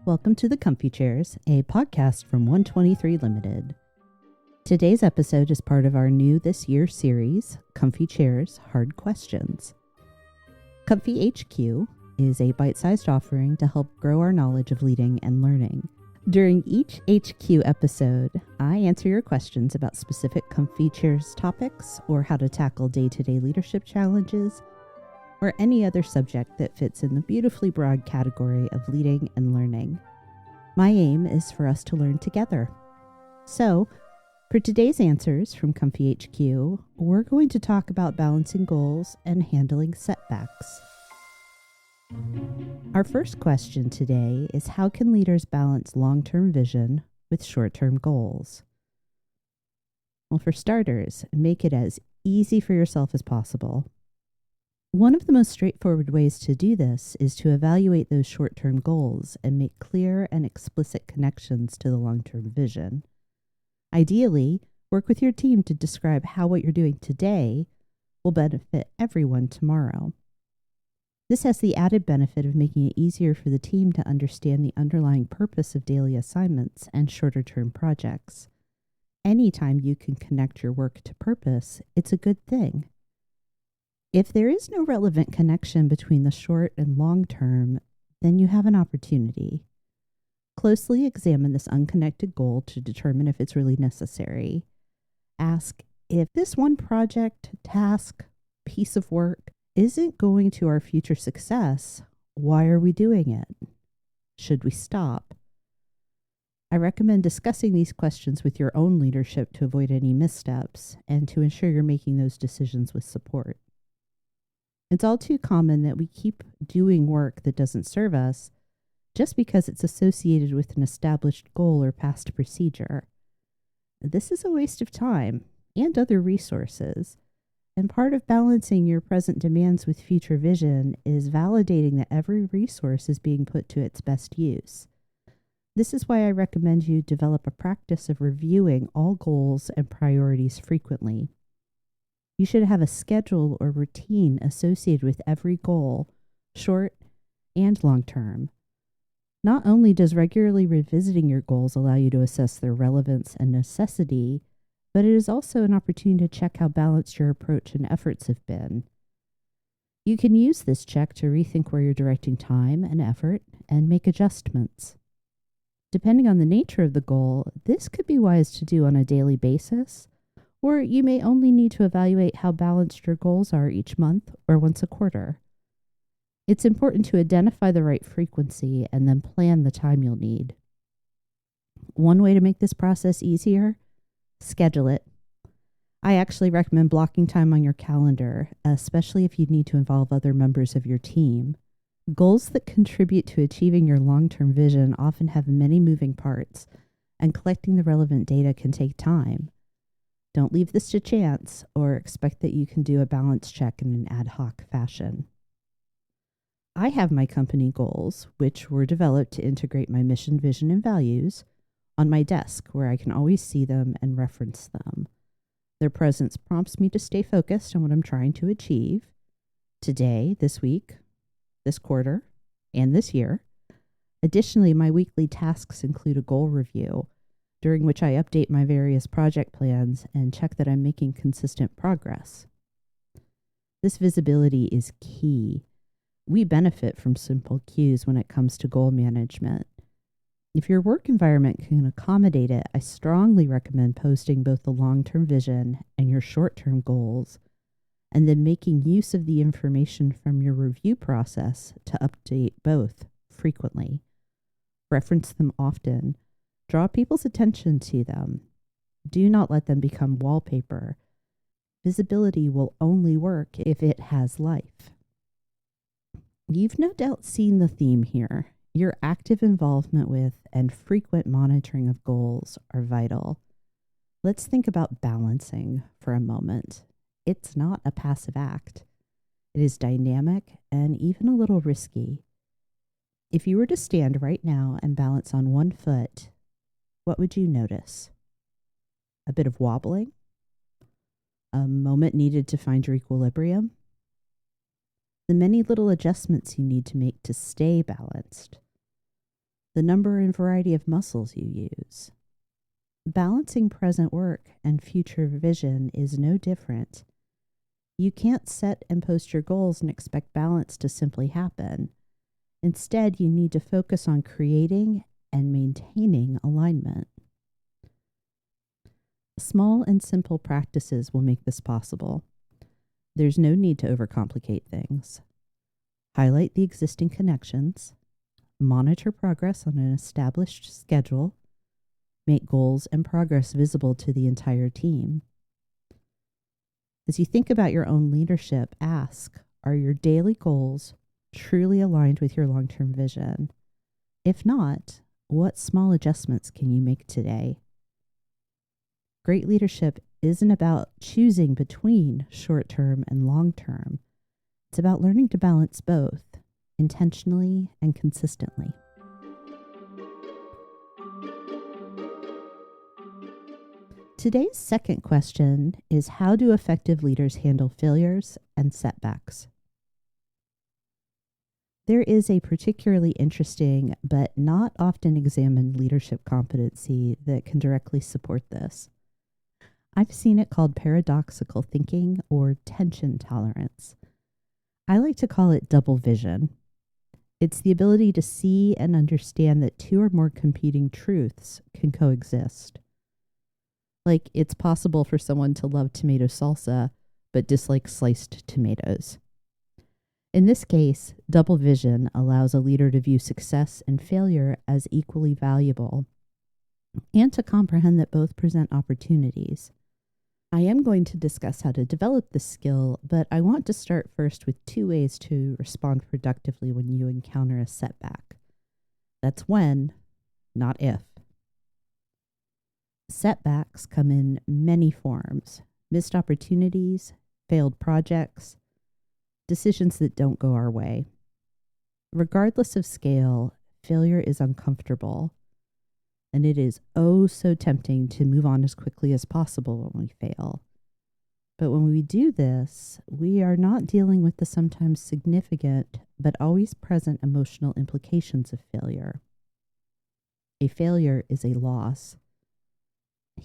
Welcome to the Comfy Chairs, a podcast from 123 Limited. Today's episode is part of our new this year series, Comfy Chairs Hard Questions. comfyHQ is a bite-sized offering to help grow our knowledge of leading and learning. During each HQ episode, I answer your questions about specific Comfy Chairs topics or how to tackle day-to-day leadership challenges, or any other subject that fits in the beautifully broad category of leading and learning. My aim is for us to learn together. So, for today's answers from comfyHQ, we're going to talk about balancing goals and handling setbacks. Our first question today is, how can leaders balance long-term vision with short-term goals? Well, for starters, make it as easy for yourself as possible. One of the most straightforward ways to do this is to evaluate those short-term goals and make clear and explicit connections to the long-term vision. Ideally, work with your team to describe how what you're doing today will benefit everyone tomorrow. This has the added benefit of making it easier for the team to understand the underlying purpose of daily assignments and shorter-term projects. Anytime you can connect your work to purpose, it's a good thing. If there is no relevant connection between the short and long term, then you have an opportunity. Closely examine this unconnected goal to determine if it's really necessary. Ask if this one project, task, piece of work isn't going to our future success, why are we doing it? Should we stop? I recommend discussing these questions with your own leadership to avoid any missteps and to ensure you're making those decisions with support. It's all too common that we keep doing work that doesn't serve us just because it's associated with an established goal or past procedure. This is a waste of time and other resources, and part of balancing your present demands with future vision is validating that every resource is being put to its best use. This is why I recommend you develop a practice of reviewing all goals and priorities frequently. You should have a schedule or routine associated with every goal, short and long term. Not only does regularly revisiting your goals allow you to assess their relevance and necessity, but it is also an opportunity to check how balanced your approach and efforts have been. You can use this check to rethink where you're directing time and effort and make adjustments. Depending on the nature of the goal, this could be wise to do on a daily basis, or you may only need to evaluate how balanced your goals are each month or once a quarter. It's important to identify the right frequency and then plan the time you'll need. One way to make this process easier: schedule it. I actually recommend blocking time on your calendar, especially if you need to involve other members of your team. Goals that contribute to achieving your long-term vision often have many moving parts, and collecting the relevant data can take time. Don't leave this to chance or expect that you can do a balance check in an ad hoc fashion. I have my company goals, which were developed to integrate my mission, vision, and values, on my desk where I can always see them and reference them. Their presence prompts me to stay focused on what I'm trying to achieve today, this week, this quarter, and this year. Additionally, my weekly tasks include a goal review, during which I update my various project plans and check that I'm making consistent progress. This visibility is key. We benefit from simple cues when it comes to goal management. If your work environment can accommodate it, I strongly recommend posting both the long-term vision and your short-term goals, and then making use of the information from your review process to update both frequently. Reference them often. Draw people's attention to them. Do not let them become wallpaper. Visibility will only work if it has life. You've no doubt seen the theme here. Your active involvement with and frequent monitoring of goals are vital. Let's think about balancing for a moment. It's not a passive act. It is dynamic and even a little risky. If you were to stand right now and balance on one foot, what would you notice? A bit of wobbling? A moment needed to find your equilibrium? The many little adjustments you need to make to stay balanced. the number and variety of muscles you use. Balancing present work and future vision is no different. You can't set and post your goals and expect balance to simply happen. Instead, you need to focus on creating and maintaining alignment. Small and simple practices will make this possible. There's no need to overcomplicate things. Highlight the existing connections, monitor progress on an established schedule, make goals and progress visible to the entire team. As you think about your own leadership, ask, are your daily goals truly aligned with your long-term vision? If not, what small adjustments can you make today? Great leadership isn't about choosing between short-term and long-term. It's about learning to balance both intentionally and consistently. Today's second question is, how do effective leaders handle failures and setbacks? There is a particularly interesting but not often examined leadership competency that can directly support this. I've seen it called paradoxical thinking or tension tolerance. I like to call it double vision. It's the ability to see and understand that two or more competing truths can coexist. Like, it's possible for someone to love tomato salsa but dislike sliced tomatoes. In this case, double vision allows a leader to view success and failure as equally valuable and to comprehend that both present opportunities. I am going to discuss how to develop this skill, but I want to start first with 2 ways to respond productively when you encounter a setback. That's when, not if. Setbacks come in many forms: missed opportunities, failed projects, decisions that don't go our way. Regardless of scale, failure is uncomfortable, and it is oh so tempting to move on as quickly as possible when we fail. But when we do this, we are not dealing with the sometimes significant but always present emotional implications of failure. A failure is a loss.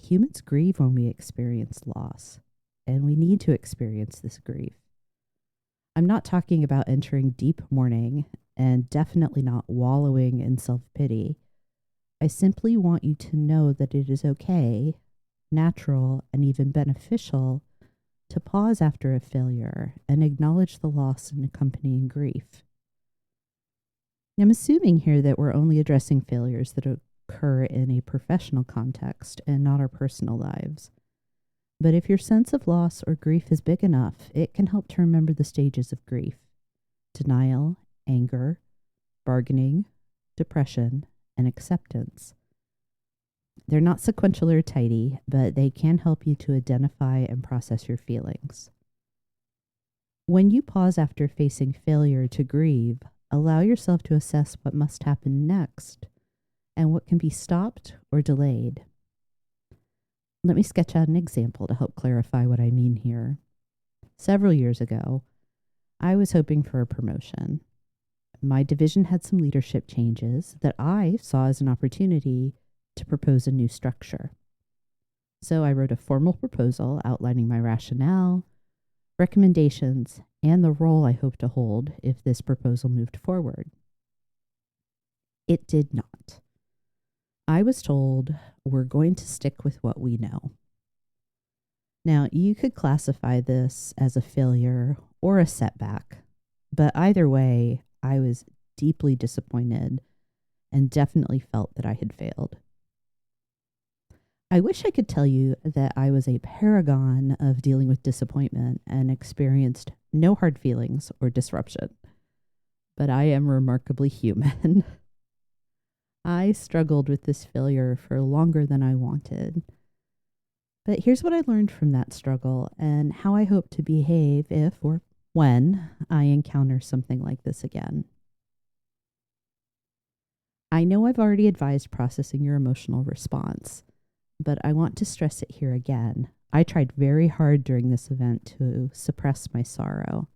Humans grieve when we experience loss, and we need to experience this grief. I'm not talking about entering deep mourning, and definitely not wallowing in self-pity. I simply want you to know that it is okay, natural, and even beneficial to pause after a failure and acknowledge the loss and accompanying grief. I'm assuming here that we're only addressing failures that occur in a professional context and not our personal lives. But if your sense of loss or grief is big enough, it can help to remember the stages of grief: denial, anger, bargaining, depression, and acceptance. They're not sequential or tidy, but they can help you to identify and process your feelings. When you pause after facing failure to grieve, allow yourself to assess what must happen next and what can be stopped or delayed. Let me sketch out an example to help clarify what I mean here. Several years ago, I was hoping for a promotion. My division had some leadership changes that I saw as an opportunity to propose a new structure. So I wrote a formal proposal outlining my rationale, recommendations, and the role I hoped to hold if this proposal moved forward. It did not. I was told, we're going to stick with what we know. Now, you could classify this as a failure or a setback, but either way, I was deeply disappointed and definitely felt that I had failed. I wish I could tell you that I was a paragon of dealing with disappointment and experienced no hard feelings or disruption, but I am remarkably human. I struggled with this failure for longer than I wanted. But here's what I learned from that struggle and how I hope to behave if or when I encounter something like this again. I know I've already advised processing your emotional response, but I want to stress it here again. I tried very hard during this event to suppress my sorrow.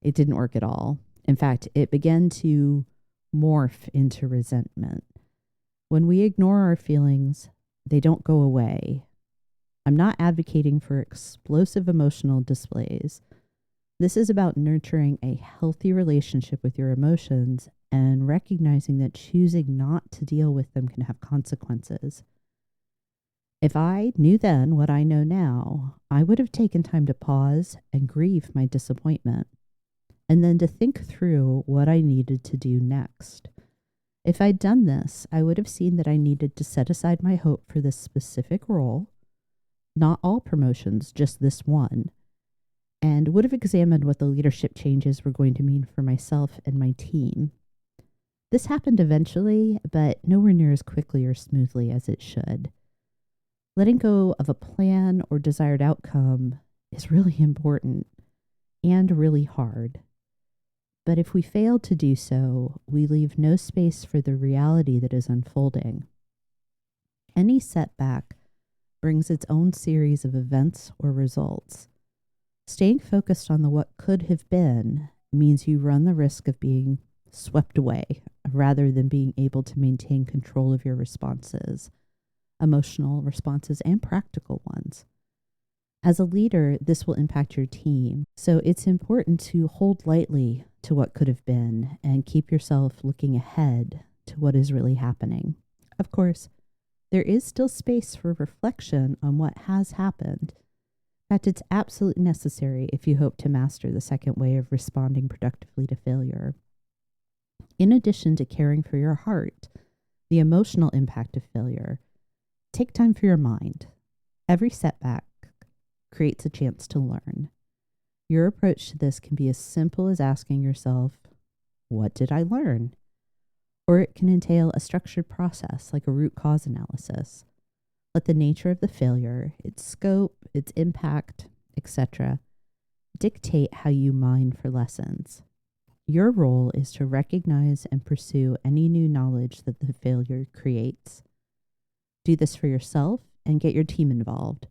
It didn't work at all. In fact, it began to morph into resentment. When we ignore our feelings, they don't go away. I'm not advocating for explosive emotional displays. This is about nurturing a healthy relationship with your emotions and recognizing that choosing not to deal with them can have consequences. If I knew then what I know now, I would have taken time to pause and grieve my disappointment, and then to think through what I needed to do next. If I'd done this, I would have seen that I needed to set aside my hope for this specific role, not all promotions, just this one, and would have examined what the leadership changes were going to mean for myself and my team. This happened eventually, but nowhere near as quickly or smoothly as it should. Letting go of a plan or desired outcome is really important and really hard. But if we fail to do so, we leave no space for the reality that is unfolding. Any setback brings its own series of events or results. Staying focused on the what could have been means you run the risk of being swept away rather than being able to maintain control of your responses, emotional responses and practical ones. As a leader, this will impact your team, so it's important to hold lightly to what could have been and keep yourself looking ahead to what is really happening. Of course, there is still space for reflection on what has happened. In fact, it's absolutely necessary if you hope to master the second way of responding productively to failure. In addition to caring for your heart, the emotional impact of failure, take time for your mind. Every setback creates a chance to learn. Your approach to this can be as simple as asking yourself, what did I learn? Or it can entail a structured process like a root cause analysis. Let the nature of the failure, its scope, its impact, etc., dictate how you mine for lessons. Your role is to recognize and pursue any new knowledge that the failure creates. Do this for yourself and get your team involved.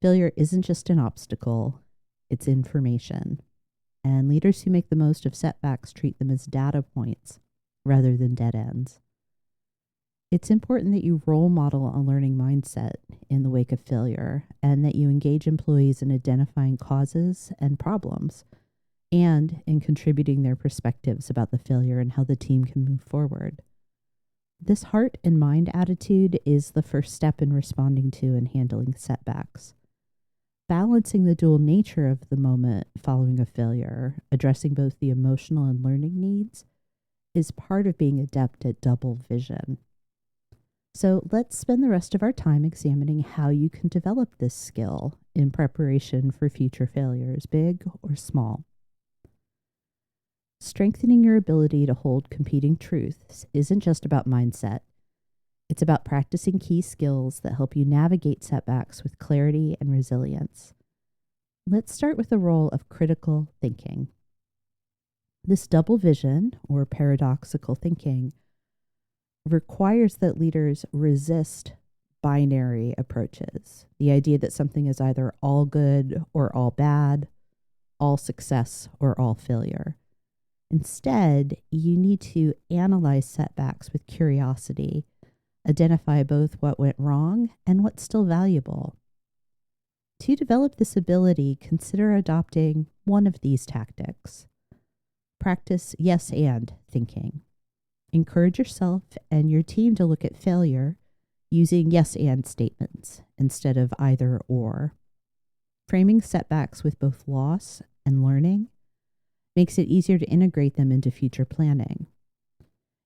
Failure isn't just an obstacle, it's information. And leaders who make the most of setbacks treat them as data points rather than dead ends. It's important that you role model a learning mindset in the wake of failure and that you engage employees in identifying causes and problems and in contributing their perspectives about the failure and how the team can move forward. This heart and mind attitude is the first step in responding to and handling setbacks. Balancing the dual nature of the moment following a failure, addressing both the emotional and learning needs, is part of being adept at double vision. So let's spend the rest of our time examining how you can develop this skill in preparation for future failures, big or small. Strengthening your ability to hold competing truths isn't just about mindset. It's about practicing key skills that help you navigate setbacks with clarity and resilience. Let's start with the role of critical thinking. This double vision, or paradoxical thinking, requires that leaders resist binary approaches. The idea that something is either all good or all bad, all success or all failure. Instead, you need to analyze setbacks with curiosity, identify both what went wrong and what's still valuable. To develop this ability, consider adopting one of these tactics. Practice yes and thinking. Encourage yourself and your team to look at failure using yes and statements instead of either or. Framing setbacks with both loss and learning makes it easier to integrate them into future planning.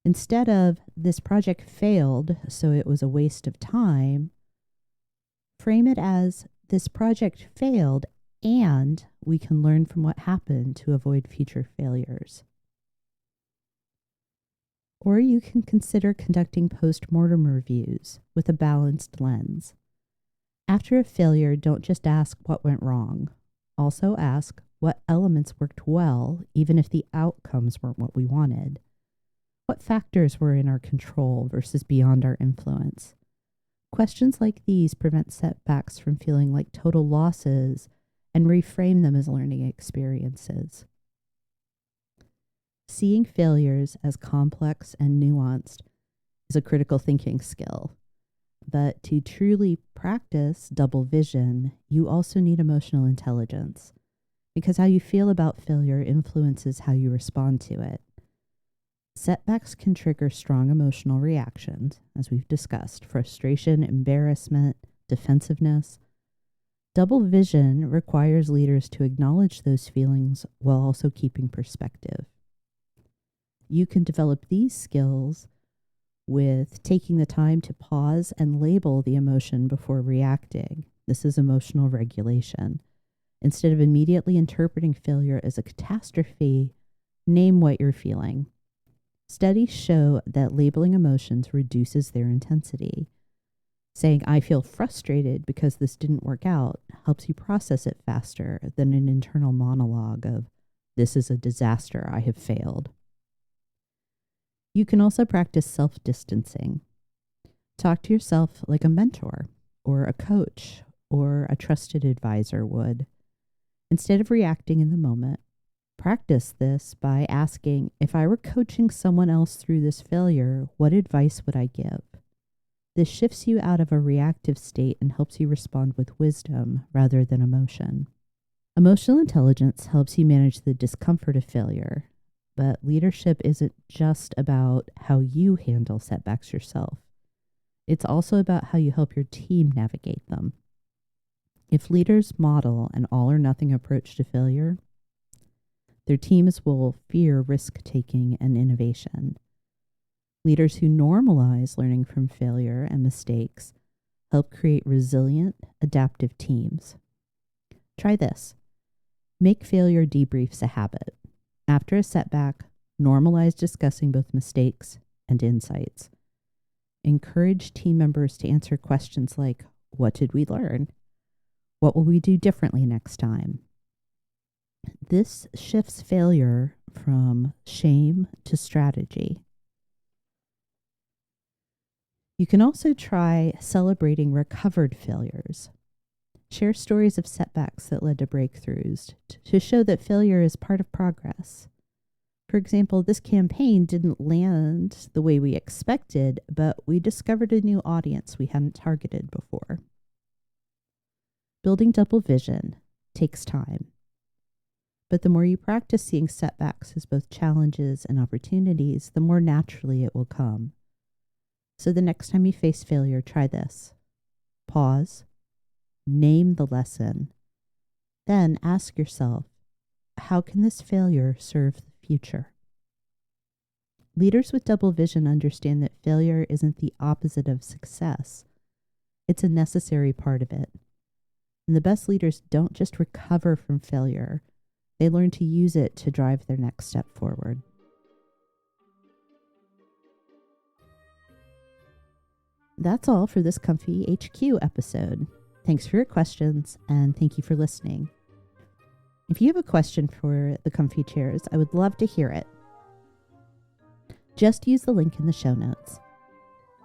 Instead of, this project failed, so it was a waste of time, frame it as, this project failed, and we can learn from what happened to avoid future failures. Or you can consider conducting post-mortem reviews with a balanced lens. After a failure, don't just ask what went wrong. Also ask what elements worked well, even if the outcomes weren't what we wanted. What factors were in our control versus beyond our influence? Questions like these prevent setbacks from feeling like total losses and reframe them as learning experiences. Seeing failures as complex and nuanced is a critical thinking skill. But to truly practice double vision, you also need emotional intelligence, because how you feel about failure influences how you respond to it. Setbacks can trigger strong emotional reactions, as we've discussed: frustration, embarrassment, defensiveness. Double vision requires leaders to acknowledge those feelings while also keeping perspective. You can develop these skills with taking the time to pause and label the emotion before reacting. This is emotional regulation. Instead of immediately interpreting failure as a catastrophe, name what you're feeling. Studies show that labeling emotions reduces their intensity. Saying, "I feel frustrated because this didn't work out," helps you process it faster than an internal monologue of, "This is a disaster, I have failed." You can also practice self-distancing. Talk to yourself like a mentor or a coach or a trusted advisor would. Instead of reacting in the moment, practice this by asking, if I were coaching someone else through this failure, what advice would I give? This shifts you out of a reactive state and helps you respond with wisdom rather than emotion. Emotional intelligence helps you manage the discomfort of failure, but leadership isn't just about how you handle setbacks yourself. It's also about how you help your team navigate them. If leaders model an all or nothing approach to failure, their teams will fear risk-taking and innovation. Leaders who normalize learning from failure and mistakes help create resilient, adaptive teams. Try this. Make failure debriefs a habit. After a setback, normalize discussing both mistakes and insights. Encourage team members to answer questions like, what did we learn? What will we do differently next time? This shifts failure from shame to strategy. You can also try celebrating recovered failures. Share stories of setbacks that led to breakthroughs to show that failure is part of progress. For example, this campaign didn't land the way we expected, but we discovered a new audience we hadn't targeted before. Building double vision takes time. But the more you practice seeing setbacks as both challenges and opportunities, the more naturally it will come. So the next time you face failure, try this. Pause, name the lesson, then ask yourself, how can this failure serve the future? Leaders with double vision understand that failure isn't the opposite of success. It's a necessary part of it. And the best leaders don't just recover from failure. They learn to use it to drive their next step forward. That's all for this comfyHQ episode. Thanks for your questions, and thank you for listening. If you have a question for the Comfy Chairs, I would love to hear it. Just use the link in the show notes.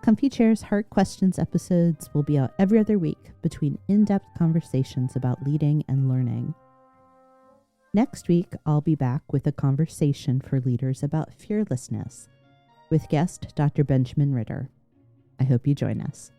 Comfy Chairs Heart Questions episodes will be out every other week between in-depth conversations about leading and learning. Next week, I'll be back with a conversation for leaders about fearlessness with guest Dr. Benjamin Ritter. I hope you join us.